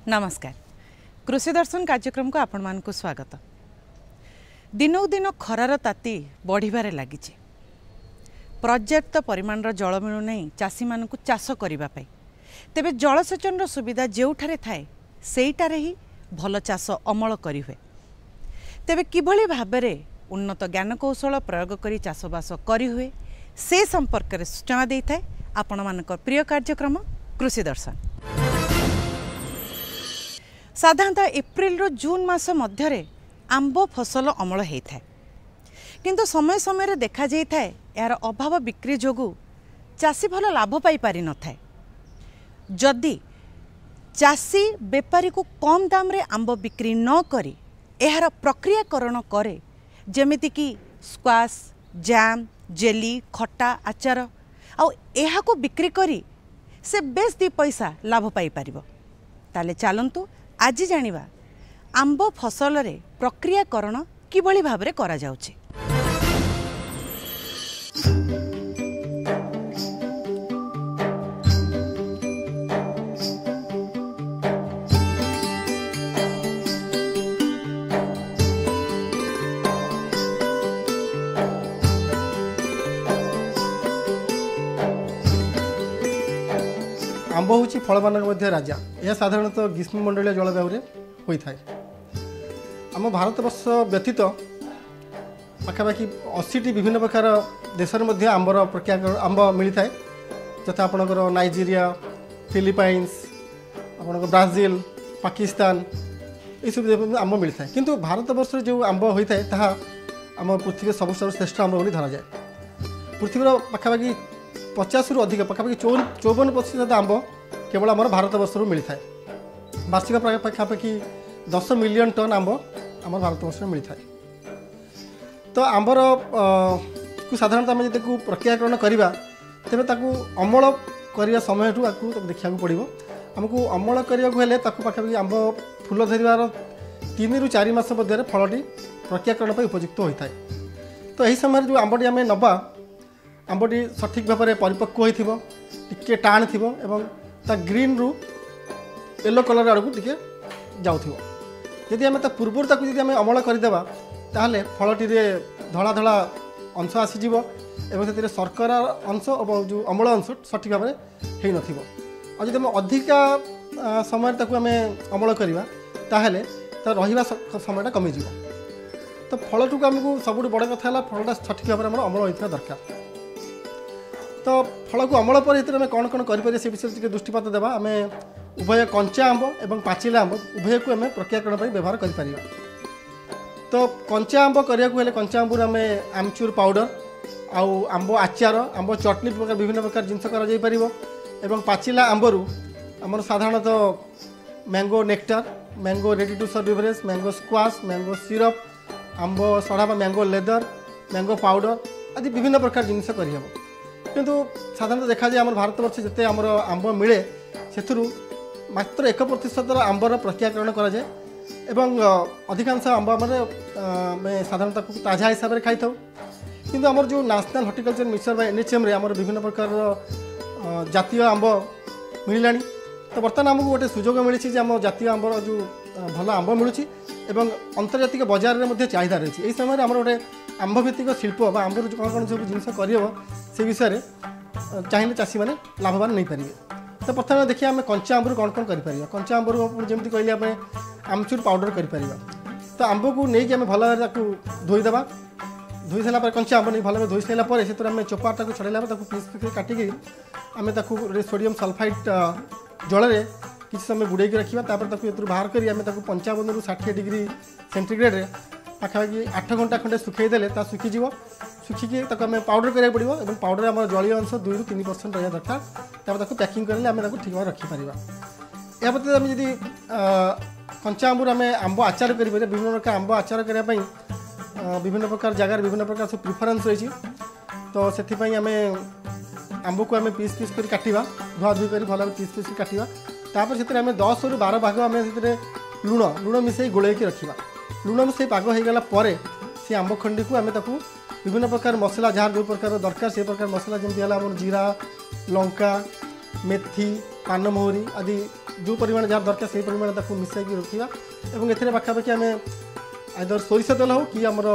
नमस्कार कृषि दर्शन कार्यक्रम को आपण मान को स्वागत। दिनकु दिन खरार ताती बढ़िबारे लगी पर्याप्त परिमाण जल मिलू नहीं चाषी मानू चाष करने तेबे जलसेचन सुविधा जोठारे थाए सेइटारे ही भल चाष अमल करि हुए। तेबे किभली भाबरे उन्नत ज्ञानकौशल प्रयोग करी चाषबास करि हुए से संपर्क में सूचना देता है आपण मानक प्रिय कार्यक्रम कृषि दर्शन। साधारणतः एप्रिल रु जून मास मध्य आंब फसल अमल होता है किंतु समय समय देखा जाता है यार अभाव बिक्री जोगु चाषी भल लाभ पाई पारि न थाए। जदि चाषी बेपारी को कम दाम रे आंब बिक्री न करी यार प्रक्रियाकरण करे जेमिति कि स्क्वाश जैम जेली खट्टा आचार आ को बिक्री करी से बेस दी पैसा लाभ पाई पारिबो। ताले चलंतु आज जानिबा आंब फसल रे प्रक्रियाकरण किभली भाबरे करा जाउछि। आंब हूँ फल मान मध्य राजा। यह साधारणतः ग्रीष्ममंडलीय जलवायु होता है। आम भारत वर्ष व्यतीत पाखापाखि 80टी विभिन्न प्रकार देश में आंबर प्रक्रिया आंब मिलता है जथा आपणकर नाइजीरिया फिलिपाइन्स आपणकर ब्राजिल पाकिस्तान ये सब आंब मिलता है। किंतु भारत वर्ष जो आंब होता है ताहा आम पृथ्वी सबुठ श्रेष्ठ आंब बोली धरा जाए। पृथ्वीर पाखापाखि 50 रु अधिक पाखापाखि 54% आंब केवल आम भारत वर्ष मिलता है। वार्षिक पाखापाखि 10 मिलियन टन आंब आम भारत वर्ष मिलता है। तो आंबर को साधारणतः आम जब प्रक्रियाकरण करवा तेरे अमल करने समय देखा पड़ो। आमको अमल करने पाखापाखि आंब फूल धरवार 3 रु 4 मास मध्य फलटी प्रक्रियाकरण उपयुक्त होता है। तो यही समय जो आंबटी आम नवा आंबटी सठिक भाव में परिपक्व हो टे टाण थी ता ग्रीन रु येलो कलर आड़ को टे जाऊ। जदि आम पूर्व आम अमल करदेवा ताहले फलटी धला धला अंश आसीज से शर्करा अंश और जो अमल अंश सठिक भाव में हो न। जब अधिका समय आम अमल करवा ताहले रहा समय कमिज। तो फलटू को आमको सब बड़ कथा है फलटा सठिक भाव में अमल होता दरकार। तो फल को अमल पर आम कौन कौन करें से विषय दृष्टिपात देवा। आम उभय कंचा आंब और पाचिला आंब उभय को आम प्रक्रियाकरण व्यवहार कर। तो कंचा आंब करने कंचा आंबू आम आमचूर पाउडर आंब आचार आंब चटनी प्रकार विभिन्न प्रकार जिनस कर। पाचिला आंबरू आम साधारणतः mango nectar mango ready to serve beverage mango squash mango syrup आंब सड़ा मैंगो लेदर मैंगो पाउडर आदि विभिन्न प्रकार जिनस कर। किंतु साधारणतः देखा जाए आम भारत वर्ष जिते आमर आंब मिले से मात्र 1% आंबर प्रक्रियाकरण कराए एवं अधिकांश आंब आम साधारणतः ताजा हिसाब से खाई था। किंतु आमर जो नेशनल हॉर्टिकल्चर मिशन NHM आमर विभिन्न प्रकार जातीय आंब मिलला। तो बर्तमान आमको गोटे सुजोग मिली आम जातीय आंबर जो भल आंब मिलूँ एवं अंतर्जातिक बजार में चाहिदा रही। यही समय आम गोटे आंब भित्तिक शिल्प आंबर कौन कौन सब जिन कर विषय चाहिए चाषी मैंने लाभवान नहीं पारे। तो प्रथम देखिए आम कंचा आंबरू कौन कौन कर। कंचा आंबरू जमी कहले आम आमचूर पाउडर कर। तो आंब को लेकिन आम भल धोईदेवा धोई सारापर कंचा आंब नहीं भल धोई सारापर से आम चोपाटा छड़ाला पीस पीस काटिकी आम सोडियम सल्फाइड जल में किसी समय बुड़े रखा बाहर कर 55 रु 60 डिग्री सेंटीग्रेड पाखापाखि 8 घंटा खंडे सुखईदेले सुखीज सुखिकी आम पाउडर करा पड़ो और पाउडर आम जलीय अंश 2 रु 3% रहा दरकार। पैकिंग करें आम ठीक भाव रखिपर। या आम जी कंचा आंबू आम आंब आचार करें विभिन्न प्रकार आंब आचार करने विभिन्न प्रकार जगार विभिन्न प्रकार सब प्रिफरेन्स रही। तो से आम आंब को आम पीस पीस कर काटिबा धुआ धुई कर भल पीस पीस काटिबा। तापर से आम 10 रु 12 भाग आम लुण लुण मिसई गोलैकी रखा। लुण मिसई पाग हो गला से आंब खंडी को आम विभिन्न प्रकार मसला जहाँ जो प्रकार दरकार से प्रकार मसला जमी है जीरा लंका मेथी पानमहुरी आदि जो परिमाण जहाँ दरकार से परिमाण मिसाई रखा और ए पाखापाखि आम आइदर सोरिष तेल हो कि आमर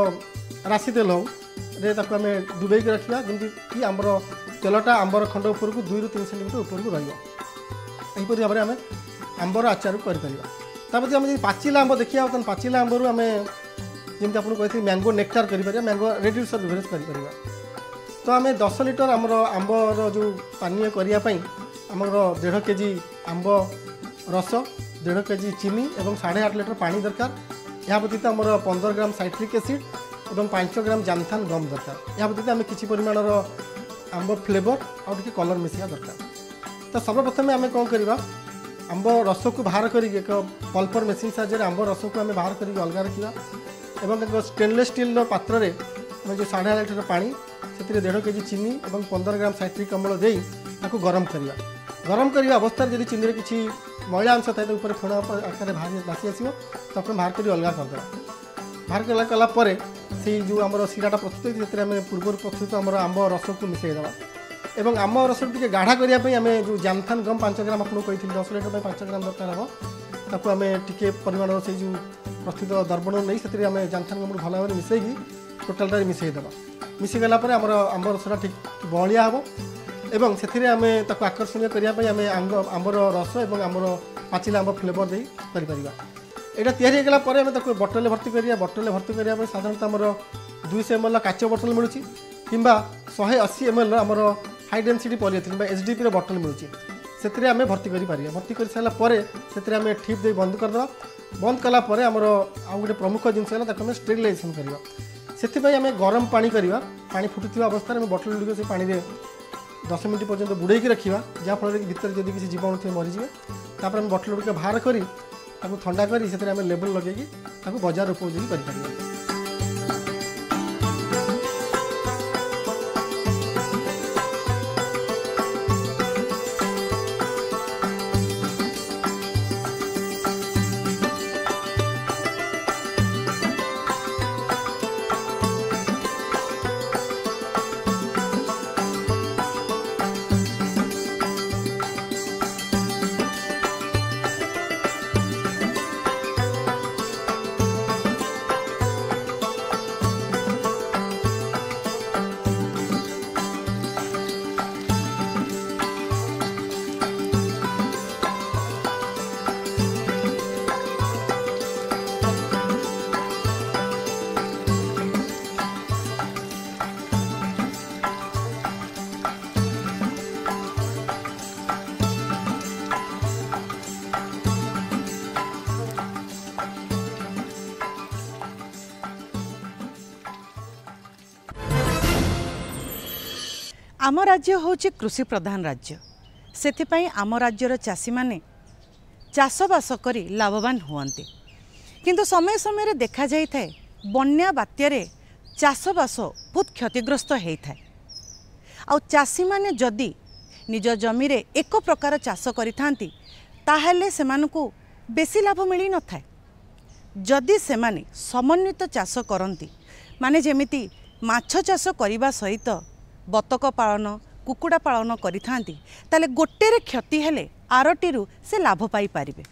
राशि तेल हो रे आम डुबे रखा जमी कि आमर तेलटा आंबर खंड उपरक 2 ରୁ 3 सेंटीमीटर उपरक रहीपरी भाव में आम आंबर आचार कर आम पाचिला आंब देखा तो पाचिला आंबर आम जमी आपको कहते मैंगो नेक्टार कर mango ready to serve beverage कर तो आम 10 लिटर आमर आंबर जो पानीय करने आमर 1.5 केजी आंब रस 1.5 केजी चीनी और 8.5 लिटर पानी दरकार। यह व्यतीत आमर 15 ग्राम साइट्रिक एसिड और 5 ग्राम जामथान गम दरकार। यह व्यतीत आम किसी परिमाणर आंब फ्लेवर और टी कलर मिसा दरकार। तो सर्वप्रथम आम कौन करवा आंब रस को बाहर कर एक पल्पर मेसीन साहाय्य आंब रस को आम बाहर कर अलग रखा और एक स्टेनलेस स्टील पात्र में जो 8.5 लिटर पानी से 1.5 केजी चीनी और 15 ग्राम साइट्रिक अम्ल दे गरम करवा। गरम करने अवस्था जब चीनी किसी मैला अंश थाए तो ऊपर फेण आकार भासी आसो तो आप बाहर कर अलग करदे। बाहर कर कलापर से जो आम सीराटा प्रस्तुत होती है पूर्व प्रस्तुत आम आंब रस को मिसईदेवा और आम रस टी गाढ़ा करने आम जो जामथान गम 5 ग्राम आपको कही 10 लिटर 5 ग्राम दरकार हम ताको आम टी परिमाण से जो प्रस्तुत दर्पण नहीं से आम जामथान गम भल भाव मिसई टोटालटा मिसईदेवा। मिसईगला आंब रसटा ठीक बलिया हम एवं से आम आकर्षणीय करने आम आंबर रस और आमर पाचिला आंब फ्लेवर दे कर यहाँ या आम बटल भर्ती करा बटल भर्ती करने साधारणतः आमर 200 ml काच बटल मिलूँ कि 180 ml आमर हाई डेनसीटी पॉलीथिन HDP बटल मिलूँ से आम भर्ती कर भर्ती कर सारापर से आम ठीप दे बंद करदे। बंद कलापर आमर आउ गोटे प्रमुख जिनस स्टेरिलाइजेशन करवा से आम गरम पानी करवा पानी फुटुवा अवस्था बटल गुड़िक से पानी में 10 मिनट पर्यंत बुड़े रखा जहाँफल कि भितर जब किसी जीवाणु थे मरीजे तापर आम बटल गुड़िक बाहर कर ठंडा कर से आम लेबल लगे बजार उपयोगी कर। आम राज्य हूँ कृषि प्रधान राज्य से आम राज्यर चाषी माने चाषबास करी लाभवान हुअन्ते किंतु समय समय देखा जाय थाए बन्या बात्यारे चाषबास बहुत क्षतिग्रस्त होता है। आ चाषी माने जदि निज जमी रे एक प्रकार चाष करिथांती ताहेले सेमानकु बेसी लाभ मिली न थाए। जदि सेमाने समन्वित चाष करती माने जेमिति माछ चाष करने सहित बतक पालन कुकुड़ा पालन करिथांती ताले गोटेरे क्षति हेले आरटीरू से लाभ पाई पारिबे।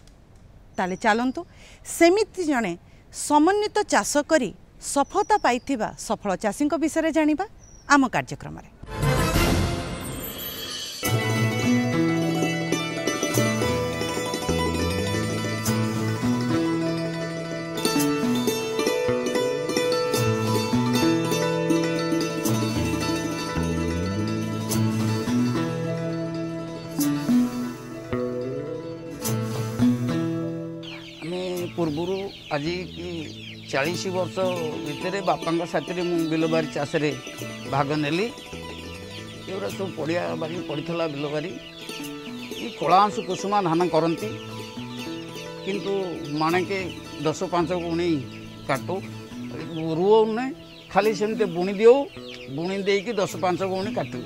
ताले चलंतु सेमिति जणे समन्वित चाष करी सफलता पाइथिबा सफल चाषी विषय जानिबा आम कार्यक्रम रे। पूर्वर आज कि 40 वर्ष भितर बापा साथी बिलबारी चाष भाग नेली ये सब पड़िया बारी पड़ता बिलबारी ये कलांशु कुसुमा धान करती किंतु मानेके 10-5 गुणी काटू रुओने खाली सेमती बुणी दियो बुणी देकी 10-5 गुणी काटू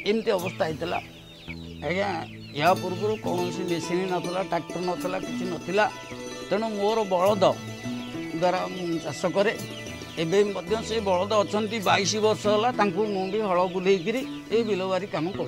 एमती अवस्था होता आज्ञा या पूर्व कौन मेसीन नाला ट्रैक्टर नाला कि नाला तेणु मोर बलद द्वारा चाष करे एवं से बलद अच्छा 22 वर्ष है मुझे हल बुलेकरी ये बिलबारी कम कर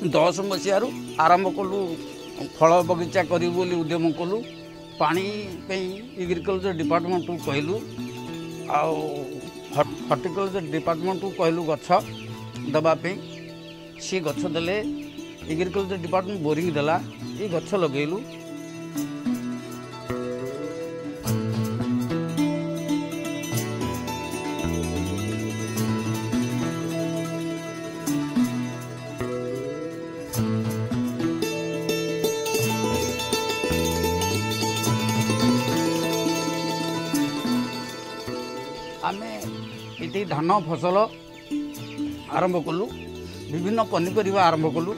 2010 मसीह आरंभ कलु फल बगीचा करूँ बोली उद्यम कलु पानी एग्रीकल्चर डिपार्टमेंट को कहलु हर्टिकल्चर डिपार्टमेंट को कहलु गछ दबापी सी गछ देले एग्रीकल्चर डिपार्टमेंट बोरिंग देला ये गछ लगेलु आमे इति धान फसल आरंभ कलु विभिन्न पनीपरिया आरंभ कलु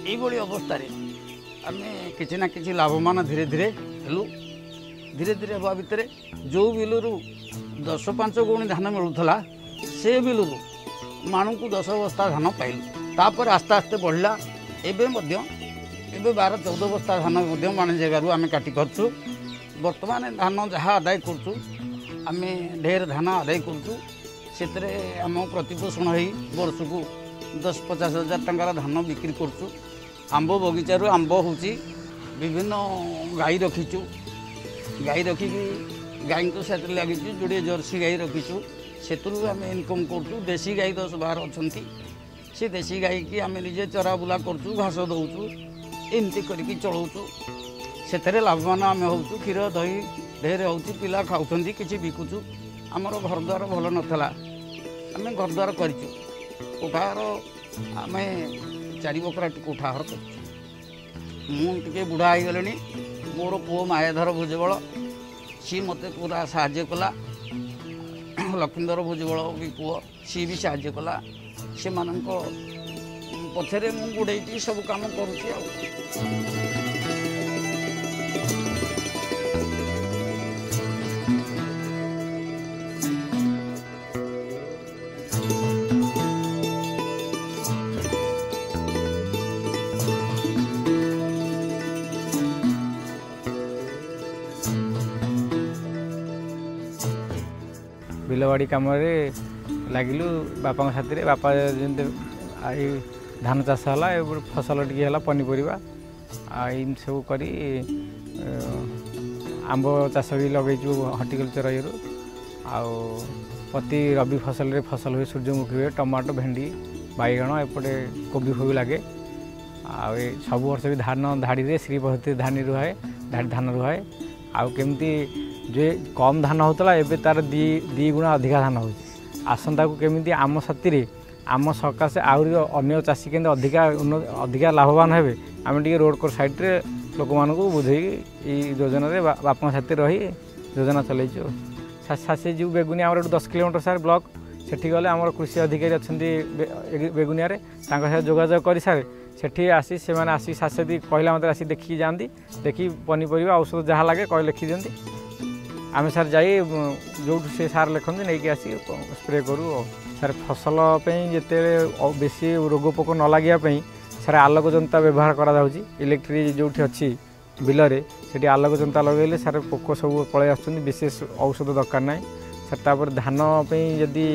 यही अवस्था आम किसी ना कि लाभवान धीरे धीरे हेलु धीरे धीरे हवा भितर जो बिलू 10-5 गुणी धान मिलूला से बिलू माणु को 10 बस्ता धान पाइलु तापर आस्ते आस्ते बढ़ला एवं 12-14 बस्ता धान माने जगार आम काटी करछु वर्तमान धान जहाँ आदाय करछु आम ढेर धान आदाय करते आम प्रतिपोषण हो वर्ष को 10-50 हजार टंकार धान बिक्री करछु आंब बगीचारू आंब हूँ विभिन्न गाई रखीचु गाई रखिकी गाई को साथ लगी जोड़े जर्सी गाई रखीचु से आम इनकम करछु देसी गाई 10-12 अच्छा से देसी गाई की आम निजे चरा बुला करछु घास दौचु एमती करके चलाऊचु से लाभवान आम हूँ क्षीर दही ढेर हो पिला खाऊँ कि बिकुचु आमर घर द्वार भल नाला आम घर द्वार करूँ कोठार आम 4 बकरा कोठार कर बुढ़ा हो गले मोर पुओ मायाधर भुजबल सी मत पूरा साहाय्य कला लक्ष्मीधर भुजबल भी पुओ सी भी साहाय्य कला से पछरे मु गुड़े सब काम करुँच बिलवाड़ी कम लगिलु बापा साथी बापा जमी धान चाष है फसल टी पनीपरिया सब कर आंब चाष भी लगेचु हर्टिकल्चर ये प्रति रबी फसल हुए सूर्यमुखी हुए टमाटो भेंडी बैगण एपटे कोबी फोबी लगे सब वर्ष भी धान धाड़ी श्री पद्धति धानी रुहाए धान रुहाए आमती जे कम धान होता एवं तार दी गुणा अधिका धान हो आसंता को केमी आम साथी आम सकाशे आहरी अन्य चाषी के अधिका लाभवान हे आम टे रोड कोर साइड्रे लोक मान बुझे योजन बापा साथी रही योजना चलैचु सासे जो बेगुनिया 10 किलोमीटर सारे ब्लॉक सेठी गले आम कृषि अधिकारी अच्छा बेगुनिया सहित जोगाजोग कर सारे सेठी आसी से मैंने आसी सासे दी कहला मत आसी देखी जाती देखी पनीपरिया औषध जहाँ लगे कह लिखी दिखती आम सार जाई जो से सार लिखते नहीं आसी स्प्रे करूँ सार फसल जिते बेसी रोग पोक न लगे सार आलोक जनता व्यवहार करा इलेक्ट्रिक जो अच्छी बिलरे से आलोक जनता लगे सार पोक सब पलि आस विशेष औषध दरकार ना सर धान जदि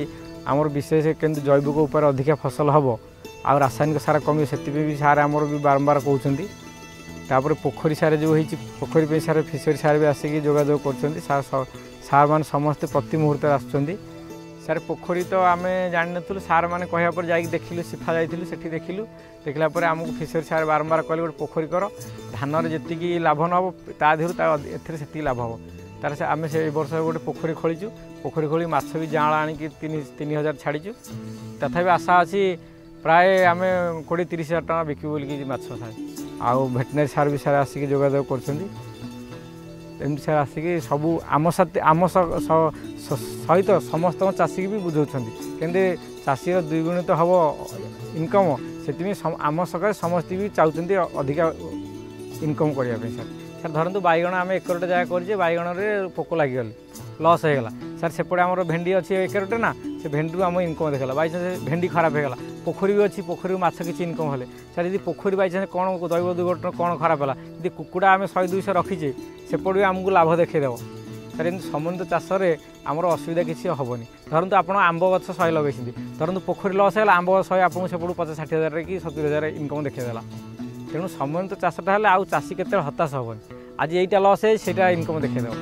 आमर विशेष केमती जैविक उपर अधिका फसल हम आ रासायनिक सार कमी से भी सार आमर भी बारंबार कहते तापर पोखरी सारे जो होती पोखरी पे सारे फिशरी सारे भी आसिक जोगाजोग कर सार मान समस्ते प्रति मुहूर्त आसुँच सारे पोखरी तो आम जान नु सार मैंने कहया पर जाकि देखिलु सिफा जाइलु सेठी देखिलु देखला पर आमको फिशरी सार बारंबार कहले गोटे पोखरी कर धान जी लाभ न हम ता देहर एथि लाभ हम तार से आम से वर्ष गोटे पोखरी खोलीचु पोखरी खोली माछ भी जाँला आनिक 3,000 छाड़ीचु तथापि आशा अच्छी प्राय आम 20-30 हज़ार टका बिकू बोलिकी माछ सार आउ भेटनेरी सार भी सारे आसिक जोगाजोग करमती सार आसिक सब आम साथी आम सहित समस्त चाषी भी बुझाऊँ केंद्र चाषीर 2 गुणित हम इनकम से आम सकाशे समस्ते भी चाहते अधिका इनकम करने सर सर धरतु बैगण आम एकरटे जगह कर बैगण में पोक लगिगले लस होगा सर सेपटे आम भेंडी अच्छी एकरटे ना से भेंडी आम इनकम देखला बाई चान्स भेंडी खराब होगा पोखरी भी अच्छी पोखरी माछ किसी इनकम हेले सर यदि पोखरी बाई चान्स कौन दैव दुर्घटना कौन खराब है यदि कुकुड़ा आम 100-200 रखीचे सेपटे भी आमको लाभ देखदेव ସାର୍ ଏମିତି ସମନ୍ୱିତ ଚାଷରେ ଆମର ଅସୁବିଧା କିଛି ହେବନି। ଧରନ୍ତୁ ଆପଣ ଆମ୍ବ ଗଛ 100 ଲଗାଇଛନ୍ତି, ଧରନ୍ତୁ ପୋଖରୀ ଲସ୍ ହେଇଗଲା, ଆମ୍ବ ଗଛ 100 ଆପଣଙ୍କୁ ସେପଟୁ 50-60 ହଜାର କି 70 ହଜାର ଇନକମ୍ ଦେଖେଇଦେଲା। ତେଣୁ ସମନ୍ୱିତ ଚାଷଟା ହେଲେ ଆଉ ଚାଷୀ କେତେବେଳେ ହତାଶ ହେବନି। ଆଜି ଏଇଟା ଲସ୍ ହେଇ ସେଇଟା ଇନକମ୍ ଦେଖେଇଦେବ।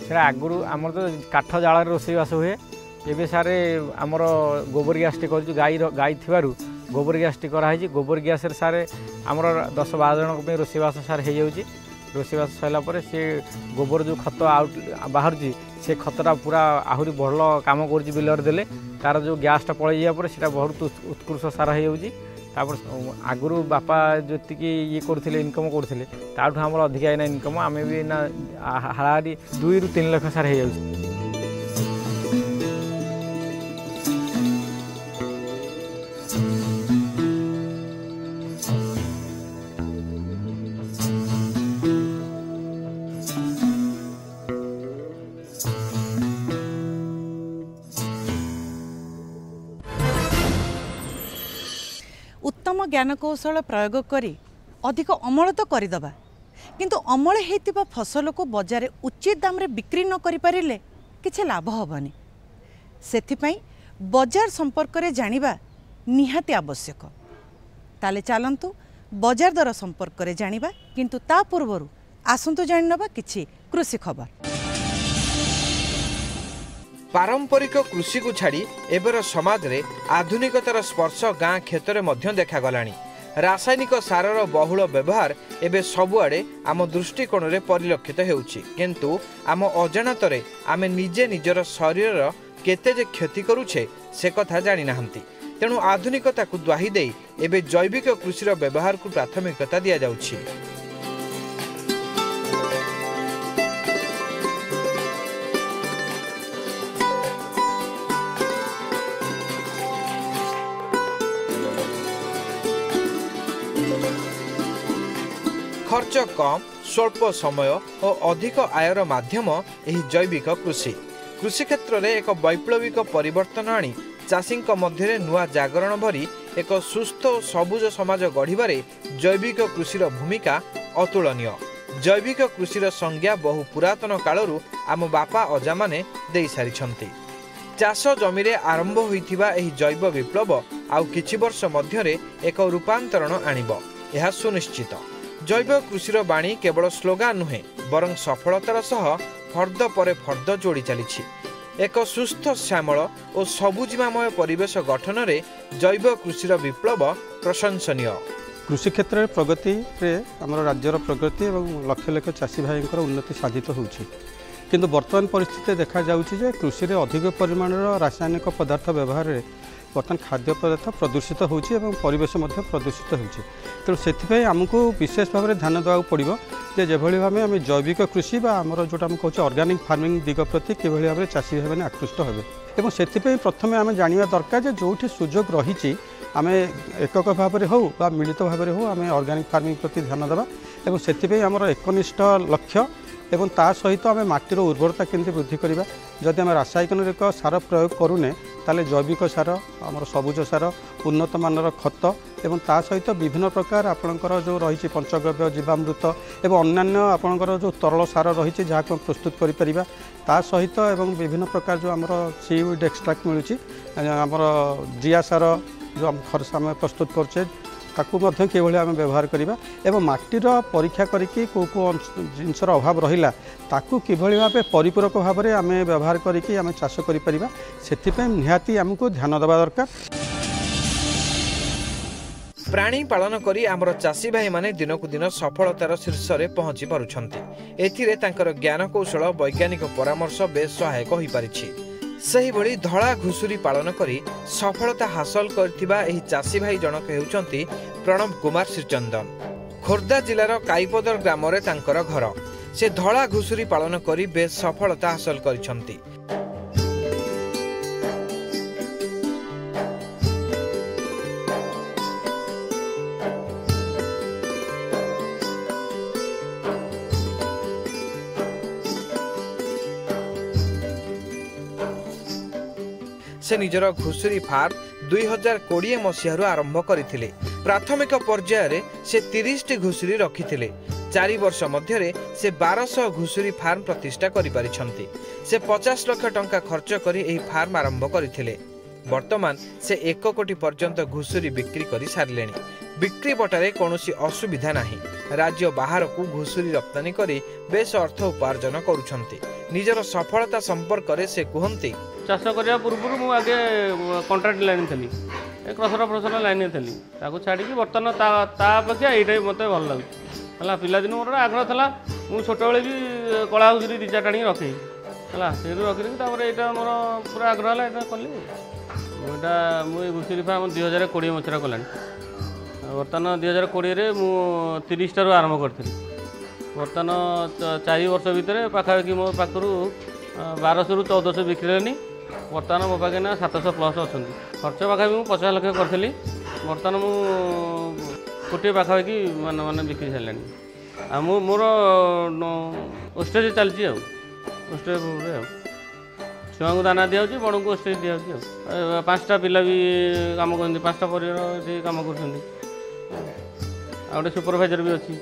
সেটা আগুরু আমার তো কাঠ জাଳରେ ରୋଷେଇବାସ ହୁଏ। ଏବେ ସାର୍ ଆମର ଗୋବର ଗ୍ୟାସ୍ଟି କରୁଛୁ, ଗାଈ ଥିବାରୁ ଗୋବର ଗ୍ୟାସ୍ଟି କରାହେଇଛି। ଗୋବର ଗ୍ୟାସ୍ରେ ସାର୍ ଆମର 10-12 ଜଣଙ୍କ ପାଇଁ ରୋଷେଇବାସ ସାର୍ ହେଇଯାଉଛି। ରୋଷେଇବାସ ସରିଲା ପରେ ସେ ଗୋବର ଯେଉଁ ଖତ ବାହାରୁଛି ସେ ଖତଟା ପୁରା ଆହୁରି ଭଲ କାମ କରୁଛି ବିଲରେ ଦେଲେ। ତାର ଯେଉଁ ଗ୍ୟାସ୍ଟା ପଳେଇ ଯିବା ପରେ ସେଇଟା ବହୁତ ଉତ୍କୃଷ୍ଟ ସାର ହେଇଯାଉଛି। ତାପରେ ଆଗରୁ ବାପା ଯେତିକି ଇଏ କରୁଥିଲେ ଇନକମ୍ କରୁଥିଲେ ତାଠୁ ଆମର ଅଧିକା ଏଇନା ଇନକମ୍, ଆମେ ବି ନା ହାରାହାରି 2-3 ଲକ୍ଷ ସାର୍ ହେଇଯାଉଛି। उत्तम ज्ञानकौशल प्रयोग करी अधिक अमल तो करदे, किंतु अमल होता फसल को बजार उचित दाम रे बिक्री न करि पारिले किछि लाभ हेबनी। सेथिपई बजार संपर्क रे जानिबा निहाती आवश्यक। ताले चलंतु बजार दर संपर्क रे जानिबा, किंतु ता पूर्वरु आसंतु जानि नबा किछि कृषि खबर। पारंपरिक कृषि को छाड़ी एबर समाज रे आधुनिकतार स्पर्श गाँ क्षेत्र में देखागलानी। रासायनिक सारर बहुल व्यवहार एबे सबुआडे आम दृष्टिकोण रे परिलक्षित हेउछि, किंतु आम अजाणतरे आमे निजे निजर शरीर केते जे क्षति करूछे से कथा जानि नाहंती। तेणु आधुनिकता को द्वाही देई एबे जैविक कृषिर व्यवहार को प्राथमिकता दिया जाउछि। खर्च कम, स्वल्प समय और अधिक आयर माध्यम एही जैविक कृषि। कृषि क्षेत्र में एक वैप्लविक परिवर्तन आनी चाषी मध्य नुआ जागरण भरी एक सुस्थ और सबुज समाज गढ़िबारे जैविक कृषिर भूमिका अतुलनीय। जैविक कृषिर संज्ञा बहु पुरातन कालरू आम बापा अजा माने देई सारिछंती। चाष जमी रे आरंभ होइथिबा एही जैव विप्लव आउ किछि वर्ष मध्यरे एक रूपांतरण आनिब, यह सुनिश्चित। जैव कृषिर बाणी केवल स्लोगान नुहे, बरं सफलतार सह फर्द परे फर्द जोड़ी चली। एक सुस्थ श्यामल और सबुजिमामय परिवेश गठन रे जैव कृषिर विप्लव प्रशंसनीय। कृषि क्षेत्र में प्रगति रे आमर राज्यर प्रगति और लक्ष लक्ष चाषी भाई उन्नति साधित होउछि, किंतु वर्तमान परिस्थिति देखा जाउछि जे कृषि रे अधिक परिमाण रासायनिक पदार्थ व्यवहार रे बर्तमान खाद्य पदार्थ प्रदूषित होउछि एवं परिवेश मध्य प्रदूषित होउछि। तेणु से आमको विशेष भाव में ध्यान देवाक पड़ो जे जेभली भाव आम जैविक कृषि बा आमर जोटा आम कहूँ ऑर्गेनिक फार्मिंग दिग प्रति किभली भाव में चाषी भाई मैंने आकृष्ट हेबे। एवं से प्रथम आम जाना दरकार जे जोठी सुजोग रही आम एकक भाव में हो बा मिलित भाव में हो आम ऑर्गेनिक फार्मिंग प्रति ध्यान देवा। एवं से आमर एकनिष्ठ लक्ष्य एवं ता सहित आम माटीर उर्वरता केमती वृद्धि करवा। जदि आम रासायनिक सार प्रयोग करूने ताले जैविक सार आमर सबुज सार उन्नत मानर खत एवं ता सहित विभिन्न प्रकार आपणकर जो रही पंचगव्य जीवामृत एवं अन्यान्य आपणकर जो तरल सार रही जहाँ प्रस्तुत करिपरिबा ता सहित एवं विभिन्न प्रकार जो आमर सीवीड एक्सट्राक्ट मिलुची आमर जिया सार जो आम खर्च आम प्रस्तुत करछे ताकू मध्य किभली आम व्यवहार करवा एवं माटीर परीक्षा करिकी को जिनसर अभाव रहिला ताकू किभली भाबे परिपूरक भाव में आम व्यवहार करिकी आम चाष करि परिबा। सेथिपय निहाती आमको ध्यान देवा दरकार। प्राणी पालन करी आमर चाषी भाई माने दिनकू दिन सफलतार शीर्ष रे पहुंची पारुछंती। एथिरे तांकर ज्ञान कौशल वैज्ञानिक परामर्श बेस सहायक होई पारिछि। सही भली धड़ा घुसुरी पालन करी सफलता हासिल करथिबा एही चाषी भाई जनक हेउचंती प्रणव कुमार श्रीचंदन। खोर्धा जिलार काईपदर ग्राम रे तांकर घर। से धड़ा घुसुरी पालन करी बेस सफलता हासिल करिसंती। से निजर घुसुरी फार्म 2020 मसीह आरंभ करथिले। प्राथमिक पर्यायर से 30 घुसुरी रखिथिले। 4 वर्ष मध्य से 1200 घुसुरी फार्म प्रतिष्ठा करिपारिछंती। से 50 लाख टंका खर्च करी एही फार्म आरंभ करथिले। वर्तमान से 1 कोटी पर्यंत घुसुरी बिक्री करि सारलेनी। बिक्री बटारे कौनसी असुविधा नाही। राज्य बाहर को घुसुरी रप्तानी करी बेस अर्थ उपार्जन करुछंती। निजर सफलता संपर्क रे से कहंती चाष करने पूर्व मुझे आगे कंट्राक्ट लाइन थी क्रसर फ्रसर लाइन थी ताको छाड़ी बर्तमान अपेक्षा ये मत भल लगे है। पिलादिन मोर आग्रह था मुझे छोट भी कला घुसुरी 2-4 टाणी रखे है से रखी यहाँ मोर पूरा आग्रह है यहाँ कली मुझे घुसुरी फार्म 2020 मसीह कला। बर्तमान 2020 मुझे 30 टारू आरंभ करी। बर्तमान 4 वर्ष भितर पाखापाखि मो पाखु 1200 ରୁ 1400 बिक्री। बर्तमान मो पाखे ना 700 प्लस अच्छा खर्च पाखापाखि मुझे 50 लाख करी। बर्तमान मुझे कोटे पाखापाखि मान बिक्री सारे मोर ओस्टेज चलती ओस्टेज छुआ को दाना दिया बड़ को ओस्टेज दिया 5टा पिला भी कम कर 5टा परिवार कम कर गोटे सुपरभाइजर भी अच्छी।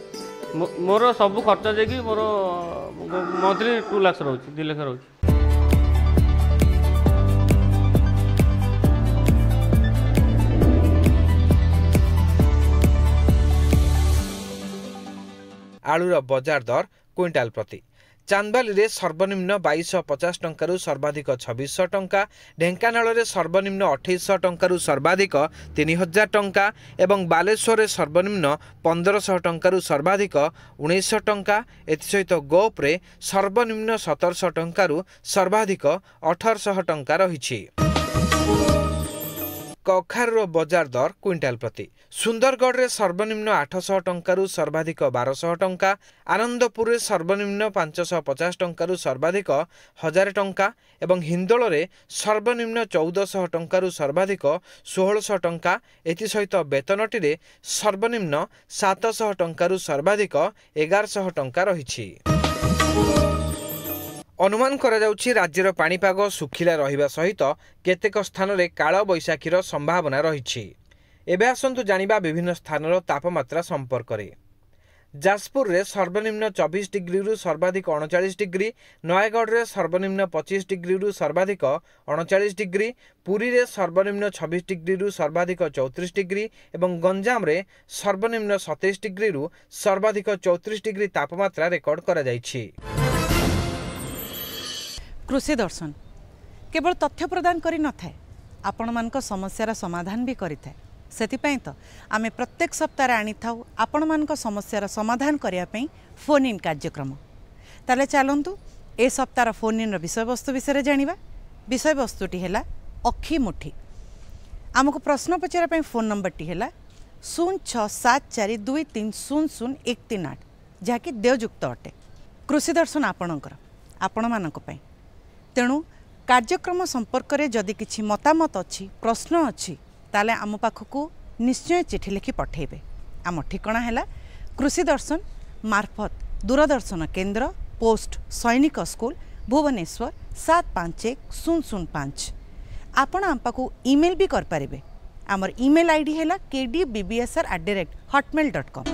मोर सब खर्च जाकि मोर मंथली 2 लाख रोचे 2 लाख रोचे। आलूर बजार दर क्विंटाल प्रति चांदबाली रे सर्वनिम्न 2250 टंकारु सर्वाधिक 2600 टंका, ढेंकानाल रे सर्वनिम्न 2800 टंकारु सर्वाधिक 3000 टंका एवं बालेश्वर रे सर्वनिम्न 1500 टंकारु सर्वाधिक 1900 टंका। एथिसहित गोप रे सर्वनिम्न 1700 टंकारु सर्वाधिक 1800 टंका रहिछि। कखारुर बजार दर क्विंटाल प्रति सुंदरगढ़ रे सर्वनिम्न 800 टंकारु सर्वाधिक 1200 टंका, आनंदपुर रे सर्वनिम्न 550 टंकारु सर्वाधिक 1000 टंका एवं हिंदोल रे सर्वनिम्न 1400 टंकारु सर्वाधिक 1600 टंका। एथिसहित बेतनटी रे सर्वनिम्न 700 टंकारु सर्वाधिक 1100 टंका रहिछि। अनुमान करा जाउछि राज्यर पाणीपाग सुखिला रहिबा सहित केतेक स्थान रे काल बैशाखीर संभावना रहिछि। एबे आसंतु जानिबा विभिन्न स्थानर तापमात्रा संपर्क रे। जाजपुर रे सर्वनिम्न 24 डिग्री रु सर्वाधिक 39 डिग्री, नयगढ़ रे सर्वनिम्न 25 डिग्री रु सर्वाधिक 39 डिग्री, पुरी रे सर्वनिम्न 26 डिग्री रु सर्वाधिक 34 डिग्री एवं गंजाम रे सर्वनिम्न 27 डिग्री रु सर्वाधिक 34 डिग्री तापमात्रा रेकर्ड करा जाइछि। कृषि दर्शन केवल तथ्य प्रदान करि न थाए आपण मानक समस्यार समाधान भी करि थाए। सेतिपई तो आमे प्रत्येक सप्ताह आनी थाउ आपण मानक समस्यार समाधान करिया पई फोन इन कार्यक्रम। ताले चलंतु ए सप्ताह फोन इन विषय वस्तु विषय जानिबा। विषय वस्तुटी हैला अखी मुठी। आमको प्रश्न पचारा पई फोन नंबर टी हैला 067423000138 जहाँकि देवयुक्त अटे। कृषि दर्शन आपणकर आपण मानक पई तेणु कार्यक्रम संपर्क में जदि किछि मतामत अच्छी प्रश्न अच्छी ताले आम पाखक निश्चय चिठी लिखि पठेबे। आम ठिकना है कृषि दर्शन मार्फत दूरदर्शन केन्द्र पोस्ट सैनिक स्कूल भुवनेश्वर 751005। आपण आम पाखु ईमेल भी कर पारिबे। आमर ईमेल आईडी है kdbbsr@hotmail.com।